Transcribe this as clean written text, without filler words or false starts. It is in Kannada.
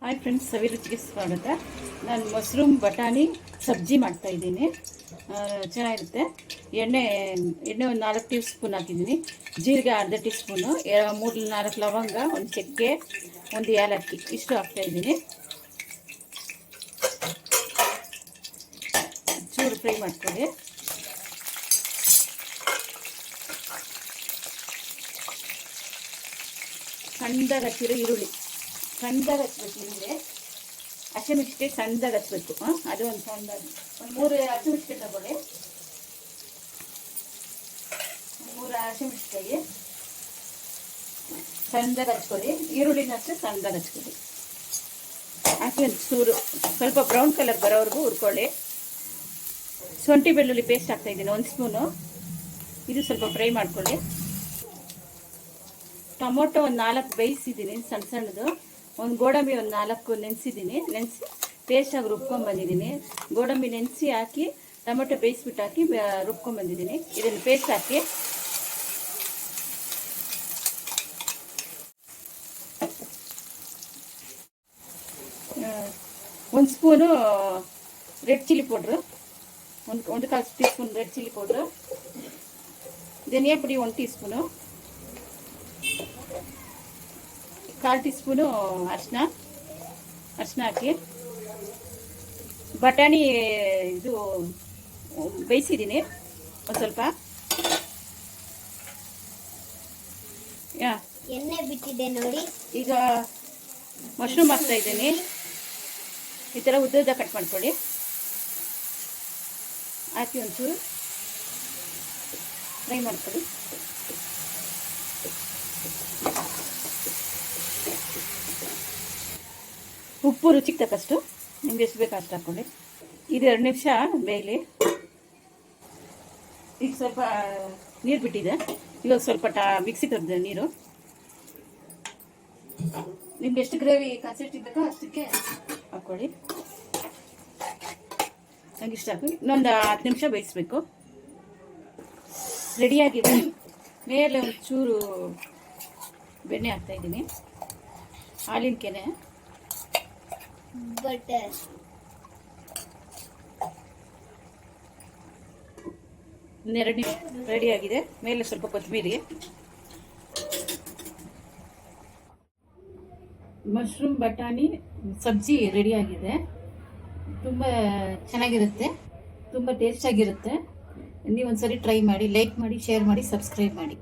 ಹಾಯ್ ಫ್ರೆಂಡ್ಸ್, ಸವಿರುಚಿಗೆ ಸ್ವಾಗತ. ನಾನು ಮಶ್ರೂಮ್ ಬಟಾಣಿ ಸಬ್ಜಿ ಮಾಡ್ತಾಯಿದ್ದೀನಿ. ಚೆನ್ನಾಗಿರುತ್ತೆ. ಎಣ್ಣೆ ಒಂದು 4 ಟೀ ಸ್ಪೂನ್ ಹಾಕಿದ್ದೀನಿ. ಜೀರಿಗೆ ಅರ್ಧ ಟೀ ಸ್ಪೂನು, 3-4 ಲವಂಗ, ಒಂದು ಚಕ್ಕೆ, ಒಂದು ಏಲಕ್ಕಿ ಇಷ್ಟು ಹಾಕ್ತಾಯಿದ್ದೀನಿ. ಚೂರು ಫ್ರೈ ಮಾಡ್ಕೊಳ್ಳಿ. ಸಣ್ಣದಾಗಿ ಹಚ್ಚಿರೋ ಈರುಳ್ಳಿ ಸಣ್ಣದಾಗಿ ಹಚ್ಬೇಕು. ಇಲ್ಲದೆ ಹಸಿಮೆಣಸಿಕಾಯಿ ಸಣ್ಣದಾಗಿ ಹಚ್ಬೇಕು. ಅದು ಒಂದು ಸಣ್ಣದಾಗಿ ಒಂದು 3 ಹಸಿಮೆಣಸಿಕಾಯಿ ತಗೊಳ್ಳಿ. 3 ಹಸಿಮೆಣಸಿಕಾಯಿ ಸಣ್ಣದಾಗಿ ಹಚ್ಕೊಳ್ಳಿ. ಈರುಳ್ಳಿನ ಅಷ್ಟೇ ಸಣ್ಣದಾಗಿ ಹಚ್ಕೊಳ್ಳಿ. ಹಾಕಿ ಒಂದು ಚೂರು ಸ್ವಲ್ಪ ಬ್ರೌನ್ ಕಲರ್ ಬರೋವರೆಗೂ ಹುರ್ಕೊಳ್ಳಿ. ಶುಂಠಿ ಬೆಳ್ಳುಳ್ಳಿ ಪೇಸ್ಟ್ ಹಾಕ್ತಾಯಿದ್ದೀನಿ 1 ಸ್ಪೂನು. ಇದು ಸ್ವಲ್ಪ ಫ್ರೈ ಮಾಡ್ಕೊಳ್ಳಿ. ಟೊಮೊಟೊ ಒಂದು 4 ಬೇಯಿಸಿದ್ದೀನಿ ಸಣ್ಣದು. ಒಂದು ಗೋಡಂಬಿ ಒಂದು 4 ನೆನೆಸಿದ್ದೀನಿ. ನೆನೆಸಿ ಪೇಸ್ಟಾಗಿ ರುಬ್ಕೊಂಡ್ಬಂದಿದ್ದೀನಿ. ಗೋಡಂಬಿ ನೆನೆಸಿ ಹಾಕಿ ಟೊಮೊಟೊ ಬೇಯಿಸ್ಬಿಟ್ಟು ಹಾಕಿ ರುಬ್ಕೊಂಡ್ಬಂದಿದ್ದೀನಿ. ಇದನ್ನು ಪೇಸ್ಟ್ ಹಾಕಿ ಒಂದು ಸ್ಪೂನು ರೆಡ್ ಚಿಲ್ಲಿ ಪೌಡ್ರು, ಒಂದು ಕಾಲು teaspoon red chilli powder, ಧನಿಯಾ ಪುಡಿ 1 ಟೀ ಸ್ಪೂನು, 1/4 ಟೀ ಸ್ಪೂನು ಅರಿಶಿನ ಹಾಕಿ ಬಟಾಣಿ ಇದು ಬೇಯಿಸಿದ್ದೀನಿ ಒಂದು ಸ್ವಲ್ಪ. ಎಣ್ಣೆ ಬಿಟ್ಟಿದೆ ನೋಡಿ. ಈಗ ಮಶ್ರೂಮ್ ಹಾಕ್ತಾ ಇದ್ದೀನಿ. ಈ ಥರ ಉದ್ದ ಕಟ್ ಮಾಡ್ಕೊಳ್ಳಿ. ಹಾಕಿ ಒಂಚೂರು ಫ್ರೈ ಮಾಡ್ಕೊಳ್ಳಿ. ಉಪ್ಪು ರುಚಿಗೆ ತಕ್ಕಷ್ಟು ನಿಮ್ಗೆ ಎಷ್ಟು ಬೇಕು ಅಷ್ಟು ಹಾಕ್ಕೊಳ್ಳಿ. ಇದು 2 ನಿಮಿಷ ಬೇಯಲಿ. ಈಗ ಸ್ವಲ್ಪ ನೀರು ಬಿಟ್ಟಿದೆ. ಇವಾಗ ಸ್ವಲ್ಪ ಮಿಕ್ಸಿ ತೆಗೆದ ನೀರು. ನಿಮ್ಗೆ ಎಷ್ಟು ಗ್ರೇವಿ ಕನ್ಸಿಸ್ಟೆನ್ಸಿ ಬೇಕೋ ಅಷ್ಟಕ್ಕೆ ಹಾಕ್ಕೊಳ್ಳಿ. ನಂಗೆ ಇಷ್ಟ ಹಾಕಿ ಇನ್ನೊಂದು 10 ನಿಮಿಷ ಬೇಯಿಸ್ಬೇಕು. ರೆಡಿಯಾಗಿದೆ. ಮೇಲೆ ಒಂದು ಚೂರು ಬೆಣ್ಣೆ ಹಾಕ್ತಾಯಿದ್ದೀನಿ, ಹಾಲಿನ ಕೆನೆ, ಬಟರ್. ಇನ್ನೆರಡು ರೆಡಿಯಾಗಿದೆ. ಮೇಲೆ ಸ್ವಲ್ಪ ಕೊತ್ತಂಬರಿ. ಮಶ್ರೂಮ್ ಬಟಾಣಿ ಸಬ್ಜಿ ರೆಡಿಯಾಗಿದೆ. ತುಂಬ ಚೆನ್ನಾಗಿರುತ್ತೆ, ತುಂಬ ಟೇಸ್ಟಾಗಿರುತ್ತೆ. ನೀವು ಒಂದ್ಸರಿ ಟ್ರೈ ಮಾಡಿ, ಲೈಕ್ ಮಾಡಿ, ಶೇರ್ ಮಾಡಿ, ಸಬ್ಸ್ಕ್ರೈಬ್ ಮಾಡಿ.